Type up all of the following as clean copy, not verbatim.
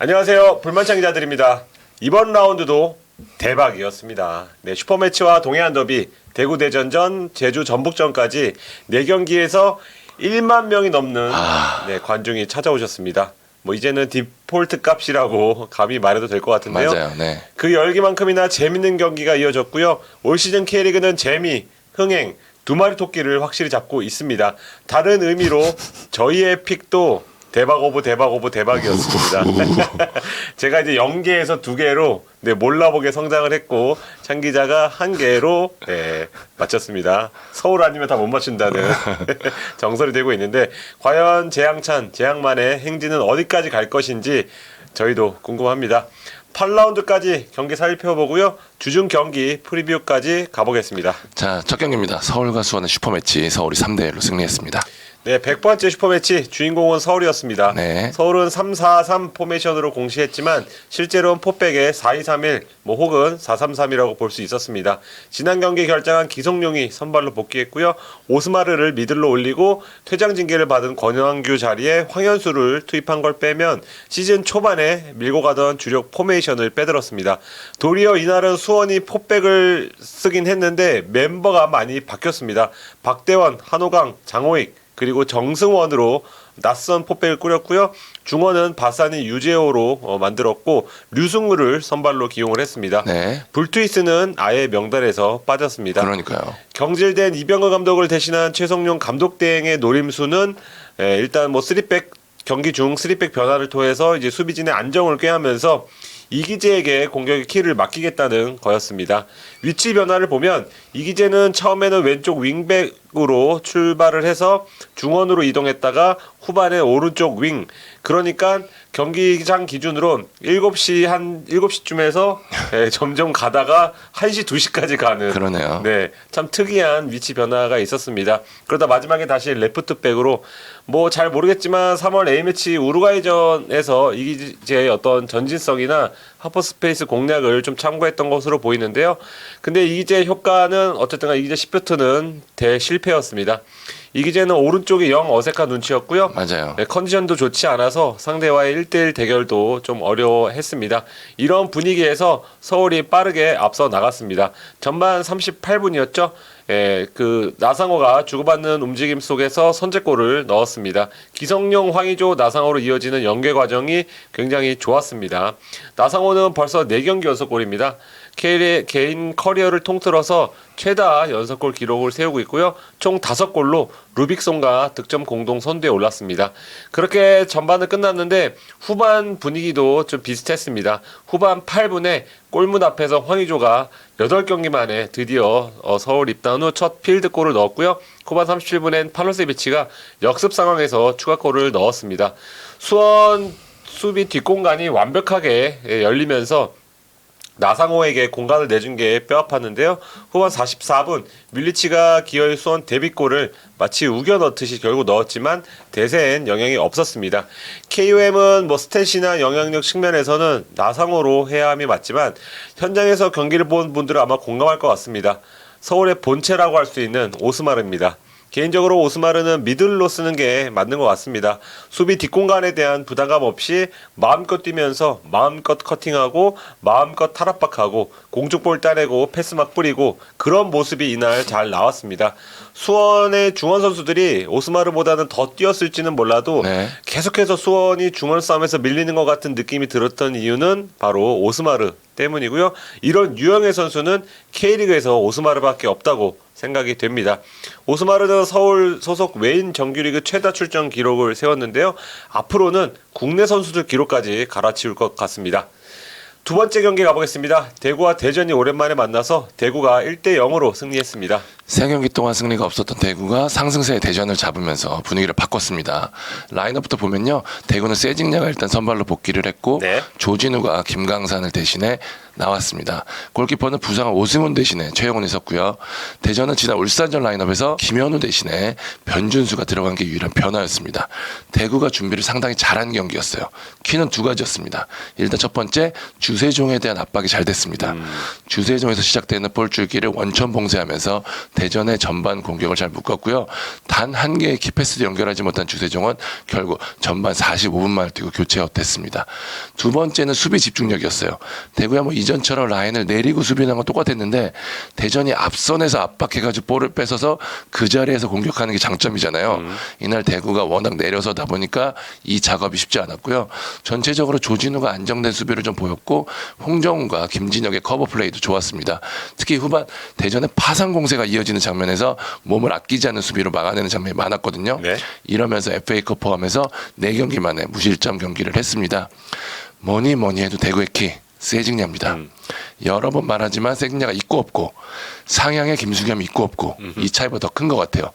안녕하세요. 불만창 기자들입니다. 이번 라운드도 대박이었습니다. 네, 슈퍼매치와 동해안 더비, 대구 대전전, 제주 전북전까지 4경기에서 1만 명이 넘는 네, 관중이 찾아오셨습니다. 뭐 이제는 디폴트 값이라고 감히 말해도 될 것 같은데요. 맞아요. 네. 그 열기만큼이나 재밌는 경기가 이어졌고요. 올 시즌 K리그는 재미, 흥행, 두 마리 토끼를 확실히 잡고 있습니다. 다른 의미로 저희의 픽도 대박 오브 대박이었습니다. 제가 이제 0개에서 2개로 네, 몰라보게 성장을 했고 창 기자가 1개로 네, 맞췄습니다. 서울 아니면 다 못 맞춘다는 정설이 되고 있는데 과연 재앙만의 행진은 어디까지 갈 것인지 저희도 궁금합니다. 8라운드까지 경기 살펴보고요. 주중 경기 프리뷰까지 가보겠습니다. 자, 첫 경기입니다. 서울과 수원의 슈퍼매치. 서울이 3대1로 승리했습니다. 네, 100번째 슈퍼매치 주인공은 서울이었습니다. 네. 서울은 3-4-3 포메이션으로 공시했지만 실제로는 포백에 4-2-3-1 혹은 4-3-3이라고 볼 수 있었습니다. 지난 경기 결정한 기성용이 선발로 복귀했고요. 오스마르를 미들로 올리고 퇴장 징계를 받은 권영규 자리에 황현수를 투입한 걸 빼면 시즌 초반에 밀고 가던 주력 포메이션을 빼들었습니다. 도리어 이날은 수원이 포백을 쓰긴 했는데 멤버가 많이 바뀌었습니다. 박대원, 한호강, 장호익 그리고 정승원으로 낯선 포백을 꾸렸고요. 중원은 바사니 유재호로 만들었고 류승우를 선발로 기용을 했습니다. 네. 불투이스는 아예 명단에서 빠졌습니다. 그러니까요. 경질된 이병헌 감독을 대신한 최성용 감독 대행의 노림수는 일단 뭐 3백 경기 중 3백 변화를 통해서 이제 수비진의 안정을 꾀하면서 이기재에게 공격의 키를 맡기겠다는 거였습니다. 위치 변화를 보면 이기재는 처음에는 왼쪽 윙백으로 출발을 해서 중원으로 이동했다가 후반에 오른쪽 윙. 그러니까 경기장 기준으로 7시쯤에서 점점 가다가 1시, 2시까지 가는 그러네요. 네, 참 특이한 위치 변화가 있었습니다. 그러다 마지막에 다시 레프트백으로 뭐 잘 모르겠지만 3월 A매치 우루과이전에서 이기재의 어떤 전진성이나 하퍼스페이스 공략을 좀 참고했던 것으로 보이는데요. 근데 이기재 효과는 어쨌든 이기재 10뷰트는 대실패였습니다. 이기재는 오른쪽이 영 어색한 눈치였고요. 맞아요. 네, 컨디션도 좋지 않아서 상대와의 1대1 대결도 좀 어려워했습니다. 이런 분위기에서 서울이 빠르게 앞서 나갔습니다. 전반 38분이었죠. 그 나상호가 주고받는 움직임 속에서 선제골을 넣었습니다. 기성용, 황의조, 나상호로 이어지는 연계 과정이 굉장히 좋았습니다. 나상호는 벌써 4경기 연속골입니다. K리그의 개인 커리어를 통틀어서 최다 연속골 기록을 세우고 있고요. 총 5골로 루빅손과 득점 공동 선두에 올랐습니다. 그렇게 전반은 끝났는데 후반 분위기도 좀 비슷했습니다. 후반 8분에 골문 앞에서 황의조가 8경기 만에 드디어 서울 입단 후 첫 필드골을 넣었고요. 후반 37분엔 팔로세비치가 역습 상황에서 추가골을 넣었습니다. 수원 수비 뒷공간이 완벽하게 열리면서 나상호에게 공간을 내준 게 뼈아팠는데요. 후반 44분 밀리치가 기어이 수원 데뷔골을 마치 우겨 넣듯이 결국 넣었지만 대세엔 영향이 없었습니다. KOM은 뭐 스탯이나 영향력 측면에서는 나상호로 해야 함이 맞지만 현장에서 경기를 본 분들은 아마 공감할 것 같습니다. 서울의 본체라고 할 수 있는 오스마르입니다. 개인적으로 오스마르는 미들로 쓰는 게 맞는 것 같습니다. 수비 뒷공간에 대한 부담감 없이 마음껏 뛰면서 마음껏 커팅하고 마음껏 탈압박하고 공중볼 따내고 패스 막 뿌리고 그런 모습이 이날 잘 나왔습니다. 수원의 중원 선수들이 오스마르보다는 더 뛰었을지는 몰라도 네. 계속해서 수원이 중원 싸움에서 밀리는 것 같은 느낌이 들었던 이유는 바로 오스마르 때문이고요. 이런 유형의 선수는 K리그에서 오스마르밖에 없다고 생각이 됩니다. 오스마르는 서울 소속 외인 정규리그 최다 출전 기록을 세웠는데요. 앞으로는 국내 선수들 기록까지 갈아치울 것 같습니다. 두 번째 경기 가보겠습니다. 대구와 대전이 오랜만에 만나서 대구가 1대0으로 승리했습니다. 3경기 동안 승리가 없었던 대구가 상승세의 대전을 잡으면서 분위기를 바꿨습니다. 라인업부터 보면요. 대구는 세징야가 일단 선발로 복귀를 했고 네. 조진우가 김강산을 대신해 나왔습니다. 골키퍼는 부상한 오승훈 대신에 최영훈이 섰고요. 대전은 지난 울산전 라인업에서 김현우 대신에 변준수가 들어간 게 유일한 변화였습니다. 대구가 준비를 상당히 잘한 경기였어요. 키는 2가지였습니다. 일단 첫 번째 주세종에 대한 압박이 잘 됐습니다. 주세종에서 시작되는 볼 줄기를 원천 봉쇄하면서 대전의 전반 공격을 잘 묶었고요. 단 한 개의 키패스도 연결하지 못한 주세종은 결국 전반 45분만을 뛰고 교체 어땠습니다. 두 번째는 수비 집중력이었어요. 대구야 뭐 이전처럼 라인을 내리고 수비하는 건 똑같았는데 대전이 앞선에서 압박해가지고 볼을 뺏어서 그 자리에서 공격하는 게 장점이잖아요. 이날 대구가 워낙 내려서다 보니까 이 작업이 쉽지 않았고요. 전체적으로 조진우가 안정된 수비를 좀 보였고 홍정훈과 김진혁의 커버 플레이도 좋았습니다. 특히 후반 대전의 파상 공세가 이어지는 장면에서 몸을 아끼지 않는 수비로 막아내는 장면이 많았거든요. 네. 이러면서 FA컵 포함해서 4경기 만에 무실점 경기를 했습니다. 뭐니 해도 대구의 키 세징야입니다. 여러 번 말하지만 세징야가 있고 없고 상향의 김수겸이 있고 없고 이 차이보다 더 큰 것 같아요.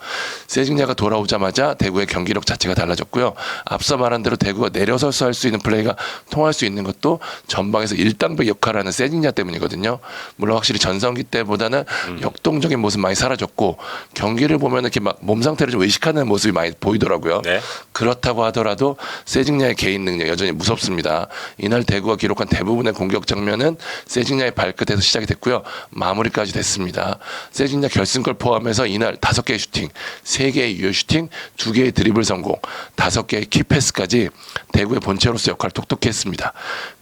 세징야가 돌아오자마자 대구의 경기력 자체가 달라졌고요. 앞서 말한 대로 대구가 내려서서 할 수 있는 플레이가 통할 수 있는 것도 전방에서 일당백 역할을 하는 세징야 때문이거든요. 물론 확실히 전성기 때보다는 역동적인 모습 많이 사라졌고 경기를 보면 이렇게 막 몸 상태를 좀 의식하는 모습이 많이 보이더라고요. 네. 그렇다고 하더라도 세징야의 개인 능력 여전히 무섭습니다. 이날 대구가 기록한 대부분의 공격 장면은 세징야의 발끝에서 시작이 됐고요. 마무리까지 됐습니다. 세징야 결승골 포함해서 이날 5개의 슈팅, 3개의 유효 슈팅, 2개의 드리블 성공, 5개의 키패스까지 대구의 본체로서 역할을 똑똑히 했습니다.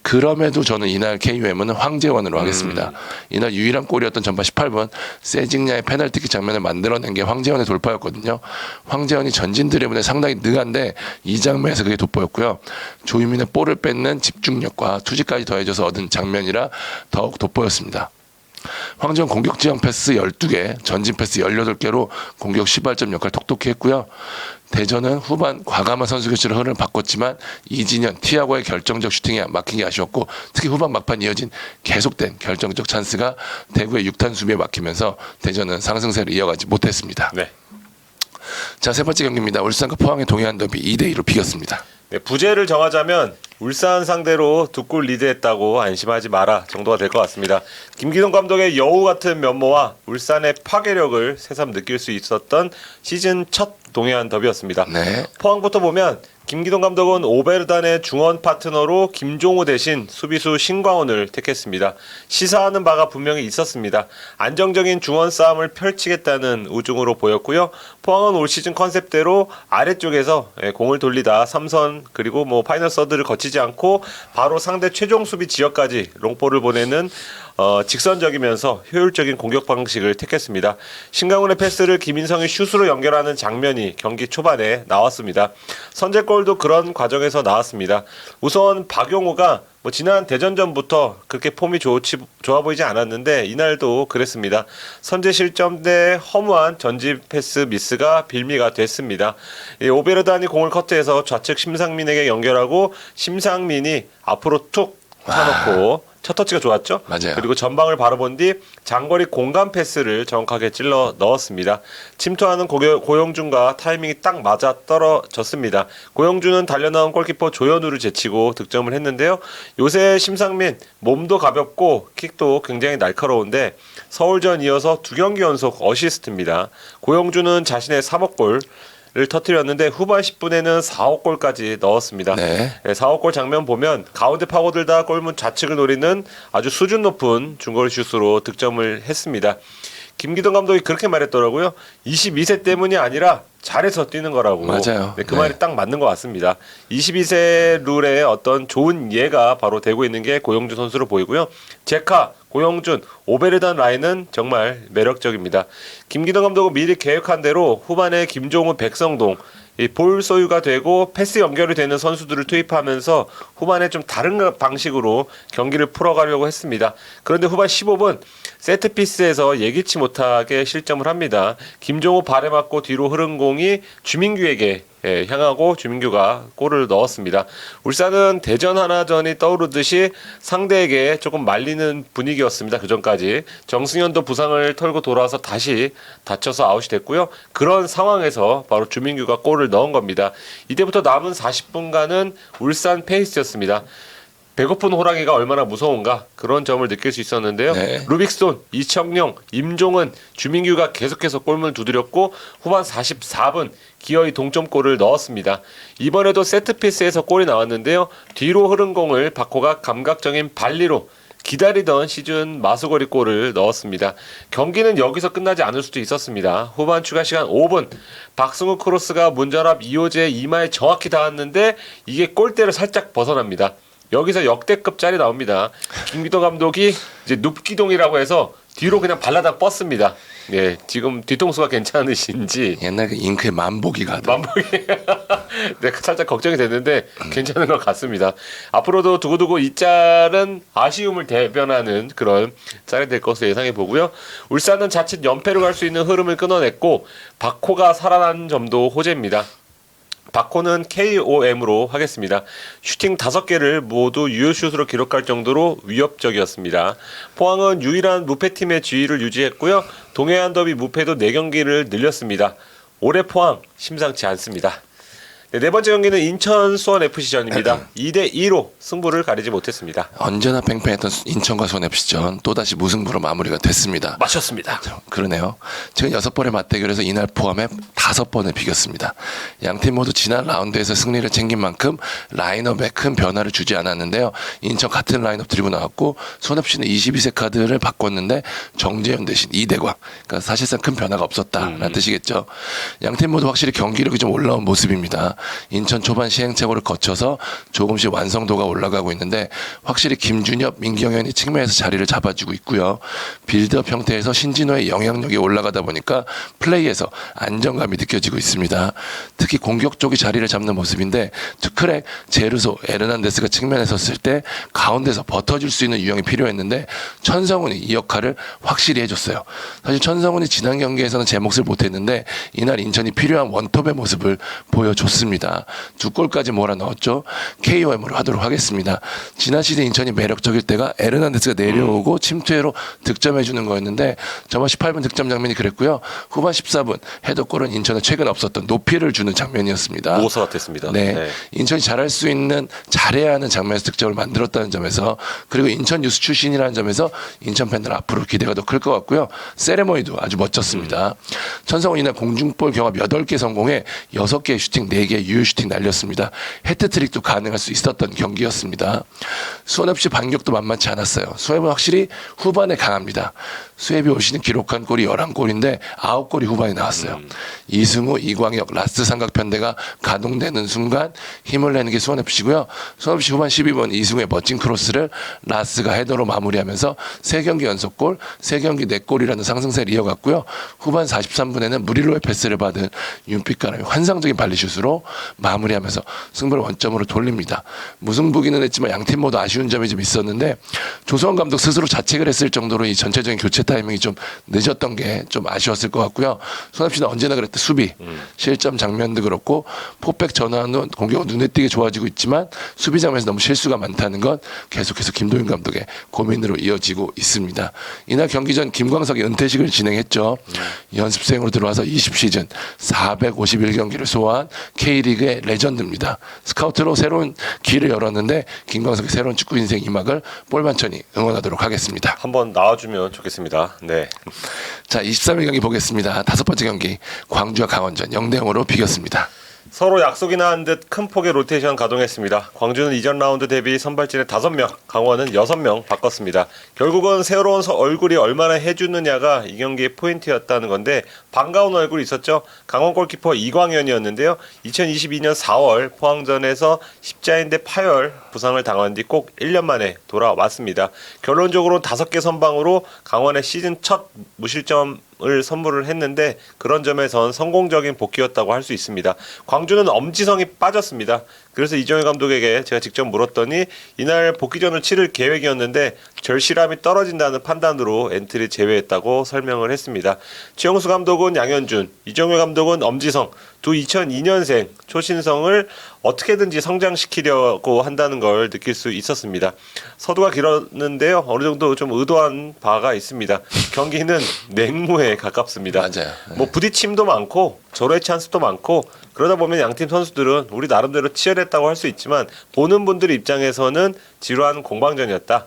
그럼에도 저는 이날 KUM은 황재원으로 하겠습니다. 이날 유일한 골이었던 전반 18분 세징야의 페널티킥 장면을 만들어낸 게 황재원의 돌파였거든요. 황재원이 전진 드리블에 상당히 능한데 이 장면에서 그게 돋보였고요. 조유민의 볼을 뺏는 집중력과 투지까지 더해져서 얻은 장면이라 더욱 돋보였습니다. 황재원 공격 지형 패스 12개, 전진 패스 18개로 공격 시발점 역할 톡톡히 했고요. 대전은 후반 과감한 선수 교체로 흐름을 바꿨지만 이진현, 티아고의 결정적 슈팅이 막힌 게 아쉬웠고 특히 후반 막판 이어진 계속된 결정적 찬스가 대구의 6탄 수비에 막히면서 대전은 상승세를 이어가지 못했습니다. 네. 자, 세 번째 경기입니다. 울산과 포항의 동해안 더비 2대2로 비겼습니다. 네, 부제를 정하자면 울산 상대로 2골 리드했다고 안심하지 마라 정도가 될 것 같습니다. 김기동 감독의 여우 같은 면모와 울산의 파괴력을 새삼 느낄 수 있었던 시즌 첫 동해안 더비였습니다. 네. 포항부터 보면 김기동 감독은 오베르단의 중원 파트너로 김종우 대신 수비수 신광훈을 택했습니다. 시사하는 바가 분명히 있었습니다. 안정적인 중원 싸움을 펼치겠다는 우중으로 보였고요. 포항은 올 시즌 컨셉대로 아래쪽에서 공을 돌리다 3선 그리고 뭐 파이널 서드를 거치지 않고 바로 상대 최종 수비 지역까지 롱볼을 보내는 직선적이면서 효율적인 공격 방식을 택했습니다. 신강훈의 패스를 김인성이 슛으로 연결하는 장면이 경기 초반에 나왔습니다. 선제골도 그런 과정에서 나왔습니다. 우선 박용우가 지난 대전전부터 그렇게 폼이 좋아 보이지 않았는데 이날도 그랬습니다. 선제 실점 대 허무한 전진 패스 미스가 빌미가 됐습니다. 오베르단이 공을 커트해서 좌측 심상민에게 연결하고 심상민이 앞으로 툭 차놓고 첫 터치가 좋았죠. 맞아요. 그리고 전방을 바라본 뒤 장거리 공간 패스를 정확하게 찔러 넣었습니다. 침투하는 고영준과 타이밍이 딱 맞아 떨어졌습니다. 고영준은 달려나온 골키퍼 조현우를 제치고 득점을 했는데요. 요새 심상민 몸도 가볍고 킥도 굉장히 날카로운데 서울전 이어서 2경기 연속 어시스트입니다. 고영준은 자신의 3억 골 를 터뜨렸는데 후반 10분에는 4억 골까지 넣었습니다. 네. 4억 골 장면 보면 가운데 파고들다 골문 좌측을 노리는 아주 수준 높은 중거리 슛으로 득점을 했습니다. 김기동 감독이 그렇게 말했더라고요. 22세 때문이 아니라 잘해서 뛰는 거라고. 맞아요. 네, 그 말이 딱 맞는 것 같습니다. 22세 룰의 어떤 좋은 예가 바로 되고 있는 게 고영준 선수로 보이고요. 제카, 고영준, 오베르단 라인은 정말 매력적입니다. 김기동 감독은 미리 계획한 대로 후반에 김종우, 백성동 볼 소유가 되고 패스 연결이 되는 선수들을 투입하면서 후반에 좀 다른 방식으로 경기를 풀어가려고 했습니다. 그런데 후반 15분 세트피스에서 예기치 못하게 실점을 합니다. 김종우 발에 맞고 뒤로 흐른 공이 주민규에게 향하고 주민규가 골을 넣었습니다. 울산은 대전 하나전이 떠오르듯이 상대에게 조금 말리는 분위기였습니다. 그전까지 정승현도 부상을 털고 돌아와서 다시 다쳐서 아웃이 됐고요. 그런 상황에서 바로 주민규가 골을 넣은 겁니다. 이때부터 남은 40분간은 울산 페이스였습니다. 배고픈 호랑이가 얼마나 무서운가 그런 점을 느낄 수 있었는데요. 네. 루빅스톤, 이청용, 임종은, 주민규가 계속해서 골문을 두드렸고 후반 44분 기어이 동점골을 넣었습니다. 이번에도 세트피스에서 골이 나왔는데요. 뒤로 흐른 공을 박호가 감각적인 발리로 기다리던 시즌 마수거리 골을 넣었습니다. 경기는 여기서 끝나지 않을 수도 있었습니다. 후반 추가 시간 5분 박승우 크로스가 문전압 이호재의 이마에 정확히 닿았는데 이게 골대를 살짝 벗어납니다. 여기서 역대급 짤이 나옵니다. 김기동 감독이 이제 눕기동이라고 해서 뒤로 그냥 발라당 뻗습니다. 예, 지금 뒤통수가 괜찮으신지 옛날 그 잉크의 만보기가 만보기 네, 살짝 걱정이 됐는데 괜찮은 것 같습니다. 앞으로도 두고두고 이 짤은 아쉬움을 대변하는 그런 짤이 될 것으로 예상해 보고요. 울산은 자칫 연패로 갈 수 있는 흐름을 끊어냈고 박호가 살아난 점도 호재입니다. 박호는 KOM으로 하겠습니다. 슈팅 5개를 모두 유효슛으로 기록할 정도로 위협적이었습니다. 포항은 유일한 무패팀의 지위를 유지했고요. 동해안 더비 무패도 4경기를 늘렸습니다. 올해 포항 심상치 않습니다. 네 번째 경기는 인천 수원FC전입니다. 2대2로 승부를 가리지 못했습니다. 언제나 팽팽했던 인천과 수원FC전 또다시 무승부로 마무리가 됐습니다. 맞췄습니다. 그러네요. 지금 6번의 맞대결에서 이날 포함해 5번을 비겼습니다. 양팀 모두 지난 라운드에서 승리를 챙긴 만큼 라인업에 큰 변화를 주지 않았는데요. 인천 같은 라인업 들고 나왔고 수원FC는 22세 카드를 바꿨는데 정재현 대신 이대광. 그러니까 사실상 큰 변화가 없었다라는 뜻이겠죠. 양팀 모두 확실히 경기력이 좀 올라온 모습입니다. 인천 초반 시행착오를 거쳐서 조금씩 완성도가 올라가고 있는데 확실히 김준엽, 민경현이 측면에서 자리를 잡아주고 있고요. 빌드업 형태에서 신진호의 영향력이 올라가다 보니까 플레이에서 안정감이 느껴지고 있습니다. 특히 공격 쪽이 자리를 잡는 모습인데 투크랙, 제르소, 에르난데스가 측면에 섰을 때 가운데서 버텨줄 수 있는 유형이 필요했는데 천성훈이 이 역할을 확실히 해줬어요. 사실 천성훈이 지난 경기에서는 제 몫을 못했는데 이날 인천이 필요한 원톱의 모습을 보여줬습니다. 2골까지 몰아넣었죠. KOM으로 하도록 하겠습니다. 지난 시즌 인천이 매력적일 때가 에르난데스가 내려오고 침투회로 득점해주는 거였는데 전반 18분 득점 장면이 그랬고요. 후반 14분 헤더골은 인천에 최근 없었던 높이를 주는 장면이었습니다. 모서 같았습니다. 네. 인천이 잘할 수 있는 잘해야 하는 장면에서 득점을 만들었다는 점에서 그리고 인천 유스 출신이라는 점에서 인천 팬들 앞으로 기대가 더 클 것 같고요. 세레머니도 아주 멋졌습니다. 천성훈 이날 공중볼 경합 8개 성공해 6개의 슈팅 4개 유효 슈팅 날렸습니다. 해트트릭도 가능할 수 있었던 경기였습니다. 수원FC 반격도 만만치 않았어요. 수협은 확실히 후반에 강합니다. 수협이 올 시즌 기록한 골이 11골인데 9골이 후반에 나왔어요. 이승우, 이광혁, 라스트 삼각편대가 가동되는 순간 힘을 내는 게 수원FC고요. 수원FC 후반 12분 이승우의 멋진 크로스를 라스가 헤더로 마무리하면서 3경기 연속골, 3경기 4골이라는 상승세를 이어갔고요. 후반 43분에는 무릴로의 패스를 받은 윤빛가람이 환상적인 발리슛으로 마무리하면서 승부를 원점으로 돌립니다. 무승부기는 했지만 양팀 모두 아쉬운 점이 좀 있었는데 조성원 감독 스스로 자책을 했을 정도로 이 전체적인 교체 타이밍이 좀 늦었던 게 좀 아쉬웠을 것 같고요. 손합시는 언제나 그랬듯 수비, 실점 장면도 그렇고 포백 전환은 공격은 눈에 띄게 좋아지고 있지만 수비 장면에서 너무 실수가 많다는 건 계속해서 김도윤 감독의 고민으로 이어지고 있습니다. 이날 경기 전 김광석이 은퇴식을 진행했죠. 연습생으로 들어와서 20시즌 451경기를 소화한 K리그의 레전드입니다. 스카우트로 새로운 길을 열었는데 김광석의 새로운 축구 인생 이막을 볼만천이 응원하도록 하겠습니다. 한번 나와주면 좋겠습니다. 네. 자, 23일 경기 보겠습니다. 5번째 경기 광주와 강원전 0대0으로 비겼습니다. 서로 약속이나 한 듯 큰 폭의 로테이션 가동했습니다. 광주는 이전 라운드 대비 선발진에 5명, 강원은 6명 바꿨습니다. 결국은 새로운 얼굴이 얼마나 해주느냐가 이 경기의 포인트였다는 건데 반가운 얼굴이 있었죠. 강원 골키퍼 이광현이었는데요. 2022년 4월 포항전에서 십자인대 파열 부상을 당한 뒤 꼭 1년 만에 돌아왔습니다. 결론적으로는 5개 선방으로 강원의 시즌 첫 무실점을 선물을 했는데 그런 점에선 성공적인 복귀였다고 할 수 있습니다. 광주는 엄지성이 빠졌습니다. 그래서 이정효 감독에게 제가 직접 물었더니 이날 복귀전을 치를 계획이었는데 절실함이 떨어진다는 판단으로 엔트리 제외했다고 설명을 했습니다. 최용수 감독은 양현준, 이정효 감독은 엄지성, 두 2002년생 초신성을 어떻게든지 성장시키려고 한다는 걸 느낄 수 있었습니다. 서두가 길었는데요. 어느 정도 좀 의도한 바가 있습니다. 경기는 냉무에 가깝습니다. 맞아요. 뭐 부딪힘도 많고 절호의 찬스도 많고 그러다 보면 양팀 선수들은 우리 나름대로 치열했다고 할 수 있지만 보는 분들 입장에서는 지루한 공방전이었다.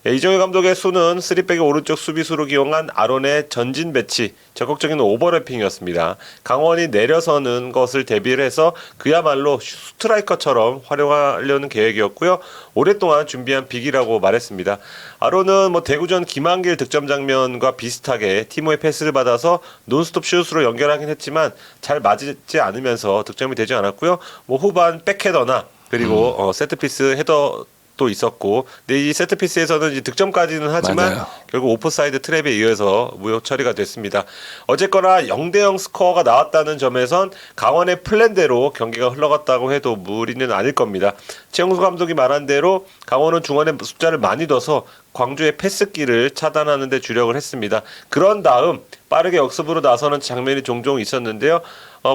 이정효 감독의 수는 3백의 오른쪽 수비수로 기용한 아론의 전진 배치, 적극적인 오버래핑이었습니다. 강원이 내려서는 것을 대비를 해서 그야말로 스트라이커처럼 활용하려는 계획이었고요. 오랫동안 준비한 빅이라고 말했습니다. 아론은 대구전 김한길 득점 장면과 비슷하게 티모의 패스를 받아서 논스톱 슛으로 연결하긴 했지만 잘 맞지 않으면서 득점이 되지 않았고요. 후반 백헤더나 그리고 세트피스 헤더 또 있었고, 근데 이 세트피스에서는 이제 득점까지는 하지만 맞아요. 결국 오프사이드 트랩에 의해서 무효 처리가 됐습니다. 어쨌거나 0대0 스코어가 나왔다는 점에선 강원의 플랜대로 경기가 흘러갔다고 해도 무리는 아닐 겁니다. 최용수 감독이 말한 대로 강원은 중원에 숫자를 많이 둬서 광주의 패스기를 차단하는 데 주력을 했습니다. 그런 다음 빠르게 역습으로 나서는 장면이 종종 있었는데요.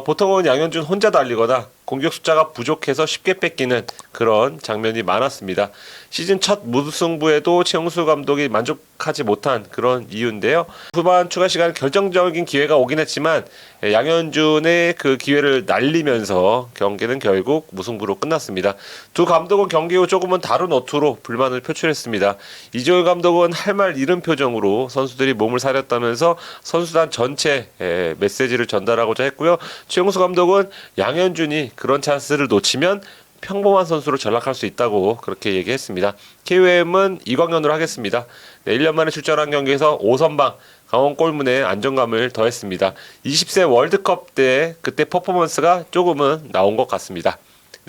보통은 양현준 혼자 달리거나 공격 숫자가 부족해서 쉽게 뺏기는 그런 장면이 많았습니다. 시즌 첫 무승부에도 최용수 감독이 만족하지 못한 그런 이유인데요. 후반 추가 시간 결정적인 기회가 오긴 했지만 양현준의 그 기회를 날리면서 경기는 결국 무승부로 끝났습니다. 두 감독은 경기 후 조금은 다른 어투로 불만을 표출했습니다. 이정효 감독은 할 말 잃은 표정으로 선수들이 몸을 사렸다면서 선수단 전체 메시지를 전달하고자 했고요. 최용수 감독은 양현준이 그런 찬스를 놓치면 평범한 선수로 전락할 수 있다고 그렇게 얘기했습니다. KOM은 이광현으로 하겠습니다. 1년 만에 출전한 경기에서 5선방 강원 골문에 안정감을 더했습니다. 20세 월드컵 때 그때 퍼포먼스가 조금은 나온 것 같습니다.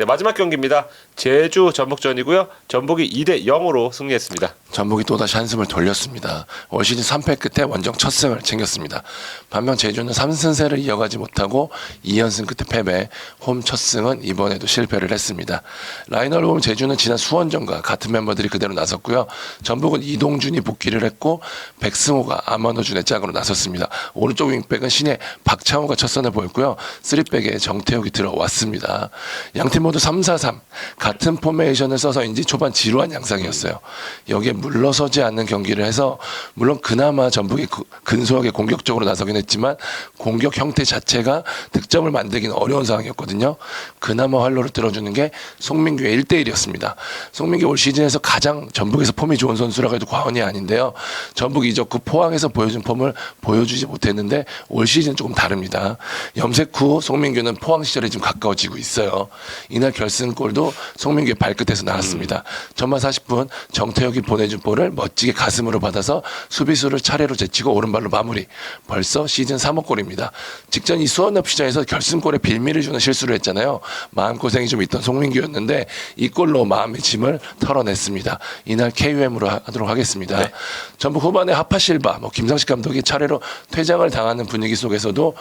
마지막 경기입니다. 제주 전북전이고요. 전북이 2대 0으로 승리했습니다. 전북이 또다시 한숨을 돌렸습니다. 올 시즌 3패 끝에 원정 첫 승을 챙겼습니다. 반면 제주는 3승세를 이어가지 못하고 2연승 끝에 패배, 홈 첫 승은 이번에도 실패를 했습니다. 라인업을 보면 제주는 지난 수원전과 같은 멤버들이 그대로 나섰고요. 전북은 이동준이 복귀를 했고 백승호가 아마노준의 짝으로 나섰습니다. 오른쪽 윙백은 신예 박창호가 첫 선을 보였고요. 3백에 정태욱이 들어왔습니다. 양팀 모두 3-4-3 같은 포메이션을 써서인지 초반 지루한 양상이었어요. 여기에 물러서지 않는 경기를 해서 물론 그나마 전북이 근소하게 공격적으로 나서긴 했지만 공격 형태 자체가 득점을 만들기는 어려운 상황이었거든요. 그나마 활로를 들어주는 게 송민규의 1대1이었습니다. 송민규 올 시즌에서 가장 전북에서 폼이 좋은 선수라고 해도 과언이 아닌데요. 전북 이적 후 포항에서 보여준 폼을 보여주지 못했는데 올 시즌은 조금 다릅니다. 염색 후 송민규는 포항 시절에 좀 가까워지고 있어요. 이날 결승골도 송민규의 발끝에서 나왔습니다. 전반 40분 정태혁이 보내준 볼을 멋지게 가슴으로 받아서 수비수를 차례로 제치고 오른발로 마무리. 벌써 시즌 3호 골입니다. 직전 이 수원FC전에서 결승골에 빌미를 주는 실수를 했잖아요. 마음고생이 좀 있던 송민규였는데 이 골로 마음의 짐을 털어냈습니다. 이날 KUM으로 하도록 하겠습니다. 네. 전북 후반에 하파실바, 김상식 감독이 차례로 퇴장을 당하는 분위기 속에서도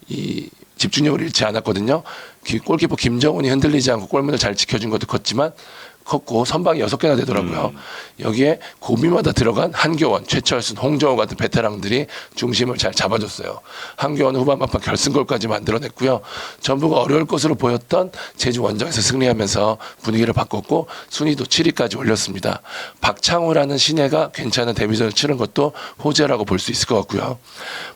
이 집중력을 잃지 않았거든요. 골키퍼 김정훈이 흔들리지 않고 골문을 잘 지켜준 것도 컸고 선방이 6개나 되더라고요. 여기에 고비마다 들어간 한교원, 최철순, 홍정호 같은 베테랑들이 중심을 잘 잡아줬어요. 한교원은 후반 막판 결승골까지 만들어냈고요. 전부가 어려울 것으로 보였던 제주 원정에서 승리하면서 분위기를 바꿨고 순위도 7위까지 올렸습니다. 박창호라는 신예가 괜찮은 데뷔전을 치른 것도 호재라고 볼 수 있을 것 같고요.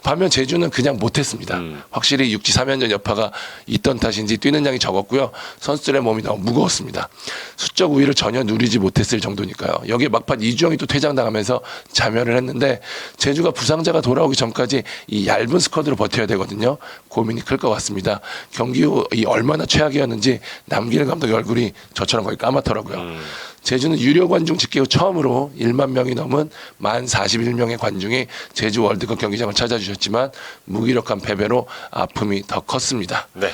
반면 제주는 그냥 못했습니다. 확실히 6지 3연전 여파가 있던 탓인지 뛰는 양이 적었고요. 선수들의 몸이 너무 무거웠습니다. 수적 우위를 전혀 누리지 못했을 정도니까요. 여기에 막판 이주영이 또 퇴장당하면서 자멸을 했는데 제주가 부상자가 돌아오기 전까지 이 얇은 스쿼드로 버텨야 되거든요. 고민이 클 것 같습니다. 경기 후 이 얼마나 최악이었는지 남기는 감독의 얼굴이 저처럼 거의 까맣더라고요. 제주는 유료 관중 집계 후 처음으로 1만 명이 넘은 1041명의 관중이 제주 월드컵 경기장을 찾아주셨지만 무기력한 패배로 아픔이 더 컸습니다. 네.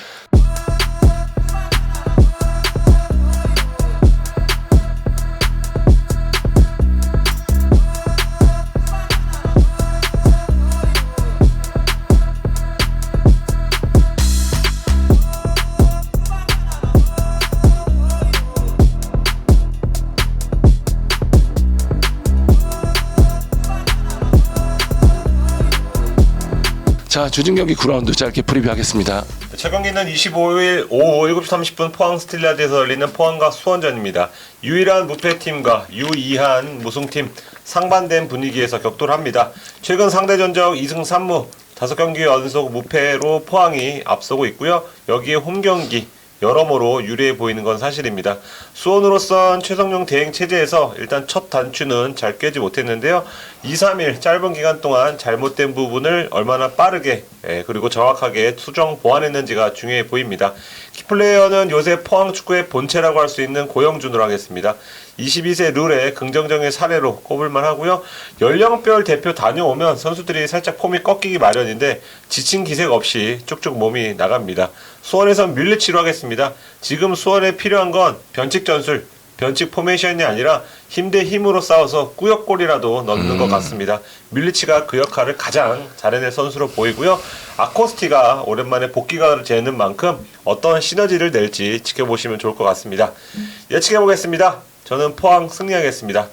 자, 주중 경기 9라운드 짧게 프리뷰하겠습니다. 첫 경기는 25일 오후 7시 30분 포항 스틸리아드에서 열리는 포항과 수원전입니다. 유일한 무패팀과 유이한 무승팀 상반된 분위기에서 격돌을 합니다. 최근 상대 전적 2승 3무 5경기 연속 무패로 포항이 앞서고 있고요. 여기에 홈 경기 여러모로 유리해 보이는 건 사실입니다. 수원으로선 최성용 대행 체제에서 일단 첫 단추는 잘 꿰지 못했는데요. 2, 3일 짧은 기간 동안 잘못된 부분을 얼마나 빠르게 그리고 정확하게 수정 보완했는지가 중요해 보입니다. 키플레이어는 요새 포항 축구의 본체라고 할 수 있는 고영준으로 하겠습니다. 22세 룰의 긍정적인 사례로 꼽을만 하고요. 연령별 대표 다녀오면 선수들이 살짝 폼이 꺾이기 마련인데 지친 기색 없이 쭉쭉 몸이 나갑니다. 수원에선 뮬리치로 하겠습니다. 지금 수원에 필요한 건 변칙 전술, 변칙 포메이션이 아니라 힘 대 힘으로 싸워서 꾸역골이라도 넣는 것 같습니다. 뮬리치가 그 역할을 가장 잘해낼 선수로 보이고요. 아코스티가 오랜만에 복귀가 되는 만큼 어떤 시너지를 낼지 지켜보시면 좋을 것 같습니다. 예측해보겠습니다. 저는 포항 승리하겠습니다.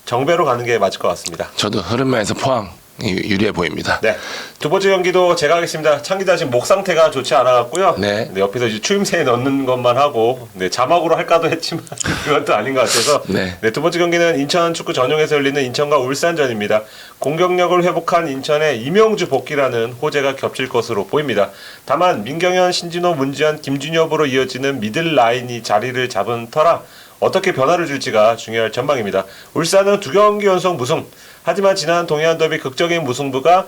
정배로 가는 게 맞을 것 같습니다. 저도 흐름면에서 포항이 유리해 보입니다. 네. 두 번째 경기도 제가 하겠습니다. 창기자 지금 목 상태가 좋지 않아갖고요. 네. 옆에서 이제 추임새 넣는 것만 하고, 자막으로 할까도 했지만, 그것도 아닌 것 같아서. 네. 두 번째 경기는 인천 축구 전용에서 열리는 인천과 울산전입니다. 공격력을 회복한 인천의 이명주 복귀라는 호재가 겹칠 것으로 보입니다. 다만, 민경현, 신진호, 문지현, 김준엽으로 이어지는 미들 라인이 자리를 잡은 터라, 어떻게 변화를 줄지가 중요할 전망입니다. 울산은 2경기 연속 무승. 하지만 지난 동해안 더비 극적인 무승부가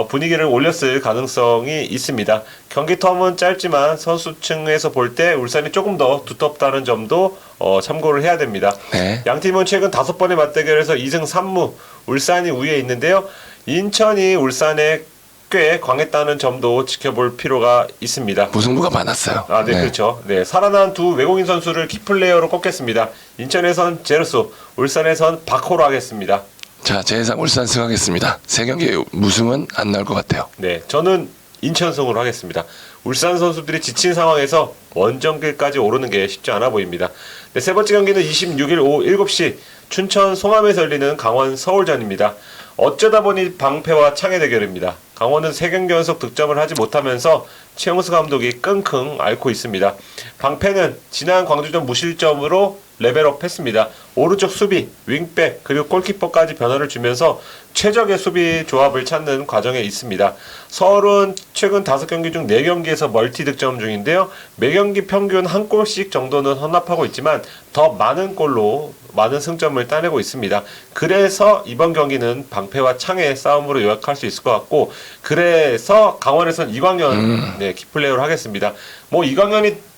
분위기를 올렸을 가능성이 있습니다. 경기 텀은 짧지만 선수층에서 볼 때 울산이 조금 더 두텁다는 점도 참고를 해야 됩니다. 네. 양팀은 최근 5번의 맞대결에서 2승 3무 울산이 우위에 있는데요. 인천이 울산에 꽤 강했다는 점도 지켜볼 필요가 있습니다. 무승부가 많았어요. 네, 그렇죠. 네, 살아난 두 외국인 선수를 키플레이어로 꼽겠습니다. 인천에선 제르소, 울산에선 바코로 하겠습니다. 자, 제 예상 울산 승하겠습니다. 3경기 무승은 안 나올 것 같아요. 네, 저는 인천승으로 하겠습니다. 울산 선수들이 지친 상황에서 원정길까지 오르는 게 쉽지 않아 보입니다. 네, 세 번째 경기는 26일 오후 7시 춘천 송암에서 열리는 강원 서울전입니다. 어쩌다 보니 방패와 창의 대결입니다. 강원은 3경기 연속 득점을 하지 못하면서 최용수 감독이 끙끙 앓고 있습니다. 방패는 지난 광주전 무실점으로 레벨업 했습니다. 오른쪽 수비, 윙백, 그리고 골키퍼까지 변화를 주면서 최적의 수비 조합을 찾는 과정에 있습니다. 서울은 최근 5경기 중 4경기에서 멀티 득점 중인데요. 매경기 평균 1골씩 정도는 헌납하고 있지만 더 많은 골로 많은 승점을 따내고 있습니다. 그래서 이번 경기는 방패와 창의 싸움으로 요약할 수 있을 것 같고, 그래서 강원에서는 이광현 키플레이어로 하겠습니다. 이광현이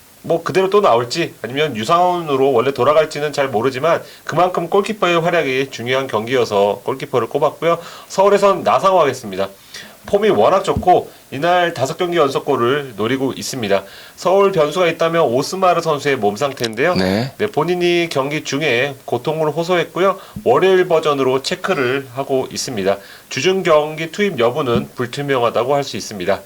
그대로 또 나올지 아니면 유상훈으로 원래 돌아갈지는 잘 모르지만 그만큼 골키퍼의 활약이 중요한 경기여서 골키퍼를 꼽았고요. 서울에선 나상호 하겠습니다. 폼이 워낙 좋고 이날 5경기 연속골을 노리고 있습니다. 서울 변수가 있다면 오스마르 선수의 몸 상태인데요. 네. 본인이 경기 중에 고통을 호소했고요. 월요일 버전으로 체크를 하고 있습니다. 주중 경기 투입 여부는 불투명하다고 할 수 있습니다.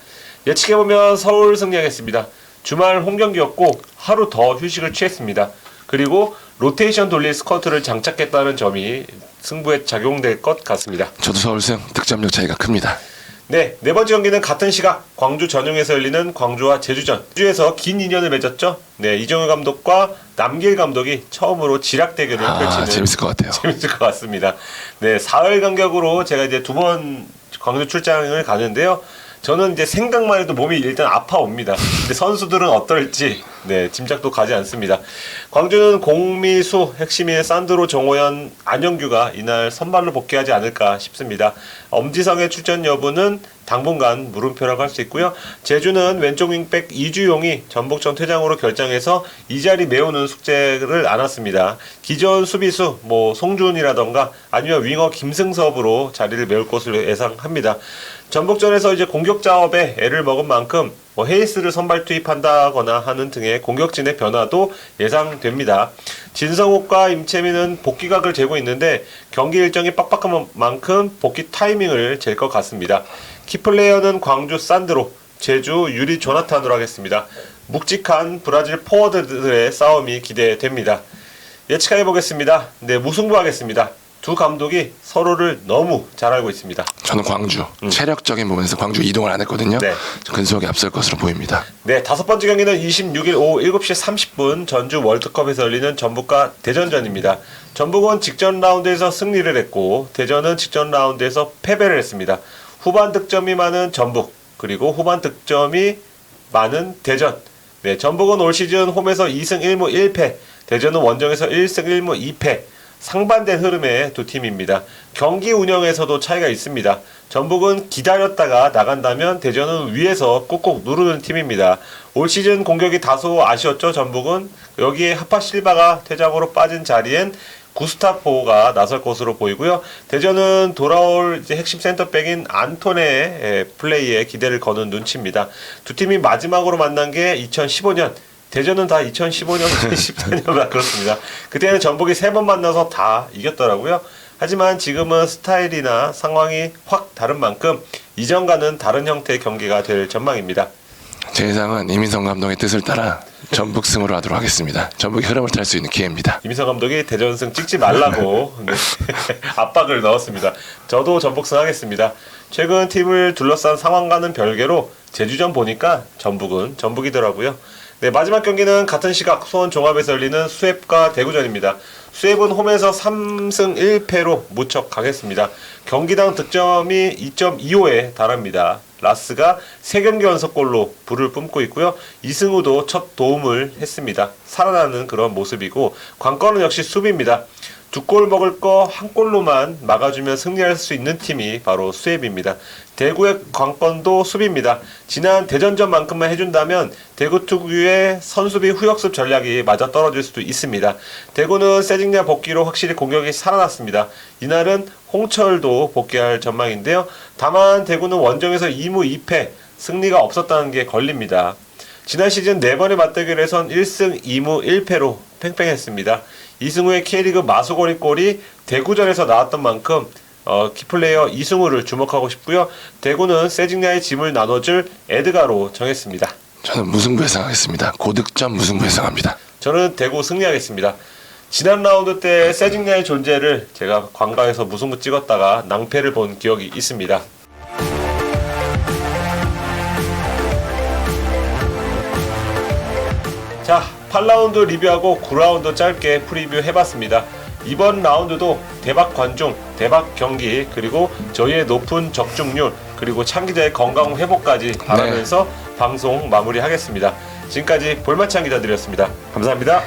예측해보면 서울 승리하겠습니다. 주말 홈경기였고 하루 더 휴식을 취했습니다. 그리고 로테이션 돌릴 스커트를 장착했다는 점이 승부에 작용될 것 같습니다. 저도 서울승 득점력 차이가 큽니다. 네, 네 번째 경기는 같은 시각 광주 전용에서 열리는 광주와 제주전. 제주에서 긴 인연을 맺었죠. 네, 이정효 감독과 남길 감독이 처음으로 지략 대결을 펼치는. 재밌을 것 같아요. 재밌을 것 같습니다. 네, 4일 간격으로 제가 이제 2번 광주 출장을 가는데요. 저는 이제 생각만 해도 몸이 일단 아파옵니다. 근데 선수들은 어떨지 짐작도 가지 않습니다. 광주는 공미수, 핵심인 산드로, 정호연, 안영규가 이날 선발로 복귀하지 않을까 싶습니다. 엄지성의 출전 여부는 당분간 물음표라고 할 수 있고요. 제주는 왼쪽 윙백 이주용이 전북전 퇴장으로 결장해서 이 자리 메우는 숙제를 안았습니다. 기존 수비수 송준이라던가 아니면 윙어 김승섭으로 자리를 메울 것으로 예상합니다. 전북전에서 이제 공격 작업에 애를 먹은 만큼 헤이스를 선발 투입한다거나 하는 등의 공격진의 변화도 예상됩니다. 진성욱과 임채민은 복귀각을 재고 있는데 경기 일정이 빡빡한 만큼 복귀 타이밍을 잴 것 같습니다. 키플레이어는 광주 산드로, 제주 유리 조나탄으로 하겠습니다. 묵직한 브라질 포워드들의 싸움이 기대됩니다. 예측해보겠습니다. 네, 무승부 하겠습니다. 두 감독이 서로를 너무 잘 알고 있습니다. 저는 광주. 체력적인 부분에서 광주 이동을 안 했거든요. 네. 근소하게 앞설 것으로 보입니다. 네, 5번째 경기는 26일 오후 7시 30분 전주 월드컵에서 열리는 전북과 대전전입니다. 전북은 직전 라운드에서 승리를 했고 대전은 직전 라운드에서 패배를 했습니다. 후반 득점이 많은 전북, 그리고 후반 득점이 많은 대전. 네, 전북은 올 시즌 홈에서 2승 1무 1패, 대전은 원정에서 1승 1무 2패. 상반된 흐름의 두 팀입니다. 경기 운영에서도 차이가 있습니다. 전북은 기다렸다가 나간다면 대전은 위에서 꾹꾹 누르는 팀입니다. 올 시즌 공격이 다소 아쉬웠죠. 전북은 여기에 하파실바가 퇴장으로 빠진 자리엔 구스타포가 나설 것으로 보이고요. 대전은 돌아올 이제 핵심 센터백인 안톤의 플레이에 기대를 거는 눈치입니다. 두 팀이 마지막으로 만난 게 2015년. 대전은 다 2015년, 2014년 그렇습니다. 그때는 전북이 3번 만나서 다 이겼더라고요. 하지만 지금은 스타일이나 상황이 확 다른 만큼 이전과는 다른 형태의 경기가 될 전망입니다. 제 예상은 이민성 감독의 뜻을 따라 전북 승으로 하도록 하겠습니다. 전북이 흐름을 탈 수 있는 기회입니다. 이민성 감독이 대전승 찍지 말라고 네. 압박을 넣었습니다. 저도 전북승 하겠습니다. 최근 팀을 둘러싼 상황과는 별개로 제주전 보니까 전북은 전북이더라고요. 네, 마지막 경기는 같은 시각 수원 종합에서 열리는 수협과 대구전입니다. 수협은 홈에서 3승 1패로 무척 강했습니다. 경기당 득점이 2.25에 달합니다. 라스가 3경기 연속골로 불을 뿜고 있고요. 이승우도 첫 도움을 했습니다. 살아나는 그런 모습이고 관건은 역시 수비입니다. 2골 먹을 거 한 골로만 막아주면 승리할 수 있는 팀이 바로 수협입니다. 대구의 관건도 수비입니다. 지난 대전전만큼만 해준다면 대구 특유의 선수비 후역습 전략이 맞아떨어질 수도 있습니다. 대구는 세징야 복귀로 확실히 공격이 살아났습니다. 이날은 홍철도 복귀할 전망인데요. 다만 대구는 원정에서 2무 2패, 승리가 없었다는 게 걸립니다. 지난 시즌 4번의 맞대결에선 1승 2무 1패로 팽팽했습니다. 이승우의 K리그 마수거리 골이 대구전에서 나왔던 만큼 키플레이어 이승우를 주목하고 싶고요. 대구는 세징야의 짐을 나눠줄 에드가로 정했습니다. 저는 무승부 예상하겠습니다. 고득점 무승부 예상합니다. 저는 대구 승리하겠습니다. 지난 라운드 때 세징야의 존재를 제가 관광에서 무승부 찍었다가 낭패를 본 기억이 있습니다. 자, 8라운드 리뷰하고 9라운드 짧게 프리뷰 해봤습니다. 이번 라운드도 대박 관중, 대박 경기, 그리고 저희의 높은 적중률, 그리고 창기자의 건강 회복까지 바라면서 방송 마무리하겠습니다. 지금까지 볼마찬 기자들이었습니다. 감사합니다.